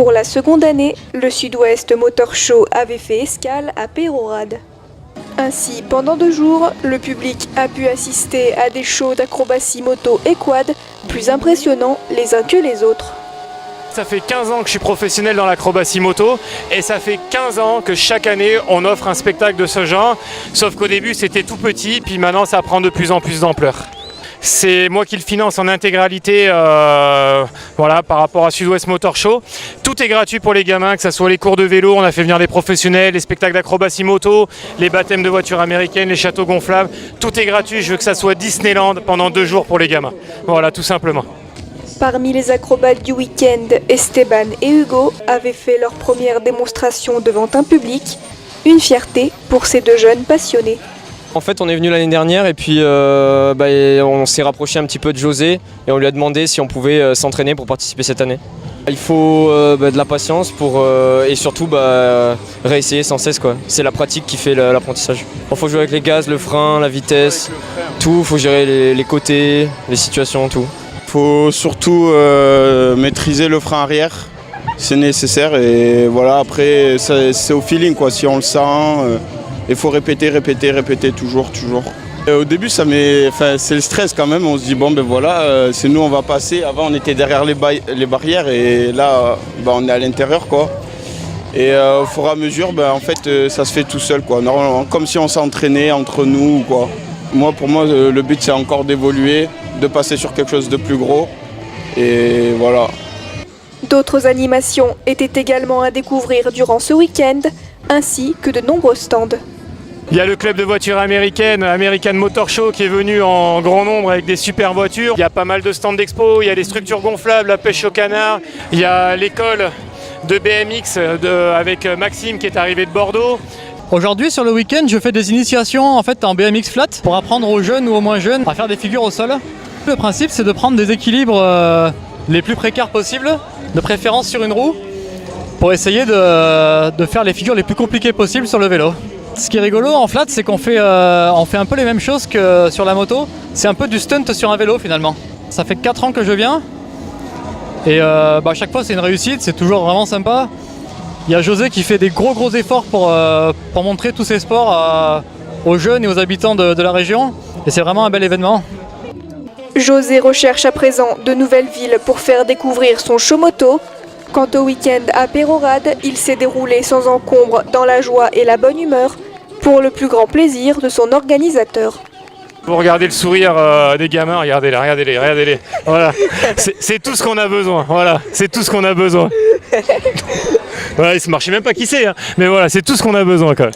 Pour la seconde année, le Sud-Ouest Motor Show avait fait escale à Peyrehorade. Ainsi, pendant 2 jours, le public a pu assister à des shows d'acrobatie moto et quad plus impressionnants les uns que les autres. Ça fait 15 ans que je suis professionnel dans l'acrobatie moto et ça fait 15 ans que chaque année on offre un spectacle de ce genre, sauf qu'au début c'était tout petit, puis maintenant ça prend de plus en plus d'ampleur. C'est moi qui le finance en intégralité voilà, par rapport à Sud-Ouest Motor Show. Tout est gratuit pour les gamins, que ce soit les cours de vélo, on a fait venir des professionnels, les spectacles d'acrobatie moto, les baptêmes de voitures américaines, les châteaux gonflables. Tout est gratuit, je veux que ça soit Disneyland pendant 2 jours pour les gamins. Voilà, tout simplement. Parmi les acrobates du week-end, Esteban et Hugo avaient fait leur première démonstration devant un public. Une fierté pour ces 2 jeunes passionnés. En fait, on est venu l'année dernière et puis on s'est rapproché un petit peu de José et on lui a demandé si on pouvait s'entraîner pour participer cette année. Il faut de la patience et surtout réessayer sans cesse, quoi. C'est la pratique qui fait l'apprentissage. Il faut jouer avec les gaz, le frein, la vitesse, tout. Il faut gérer les côtés, les situations, tout. Il faut surtout maîtriser le frein arrière, c'est nécessaire et voilà, après c'est au feeling, quoi. Si on le sent, il faut répéter toujours. Et au début c'est le stress quand même, on se dit bon ben voilà, c'est nous on va passer. Avant on était derrière les barrières et là on est à l'intérieur, quoi. Et au fur et à mesure en fait ça se fait tout seul, quoi. Normalement, comme si on s'entraînait entre nous, quoi. Pour moi le but c'est encore d'évoluer, de passer sur quelque chose de plus gros et voilà. D'autres animations étaient également à découvrir durant ce week-end, ainsi que de nombreux stands. Il y a le club de voitures américaines, American Motor Show, qui est venu en grand nombre avec des super voitures. Il y a pas mal de stands d'expo, il y a des structures gonflables, la pêche au canard. Il y a l'école de BMX avec Maxime qui est arrivé de Bordeaux. Aujourd'hui sur le week-end je fais des initiations en BMX flat pour apprendre aux jeunes ou aux moins jeunes à faire des figures au sol. Le principe c'est de prendre des équilibres les plus précaires possibles, de préférence sur une roue, pour essayer de faire les figures les plus compliquées possibles sur le vélo. Ce qui est rigolo en flat c'est qu'on fait un peu les mêmes choses que sur la moto, c'est un peu du stunt sur un vélo finalement. Ça fait 4 ans que je viens et à chaque fois c'est une réussite, c'est toujours vraiment sympa. Il y a José qui fait des gros efforts pour montrer tous ces sports aux jeunes et aux habitants de la région et c'est vraiment un bel événement. José recherche à présent de nouvelles villes pour faire découvrir son show moto. Quant au week-end à Peyrehorade, il s'est déroulé sans encombre dans la joie et la bonne humeur, pour le plus grand plaisir de son organisateur. Vous regardez le sourire des gamins, regardez-les. Voilà, c'est tout ce qu'on a besoin. Voilà, c'est tout ce qu'on a besoin. Ouais, il se marchait même pas qui c'est, hein. Mais voilà, c'est tout ce qu'on a besoin, quoi.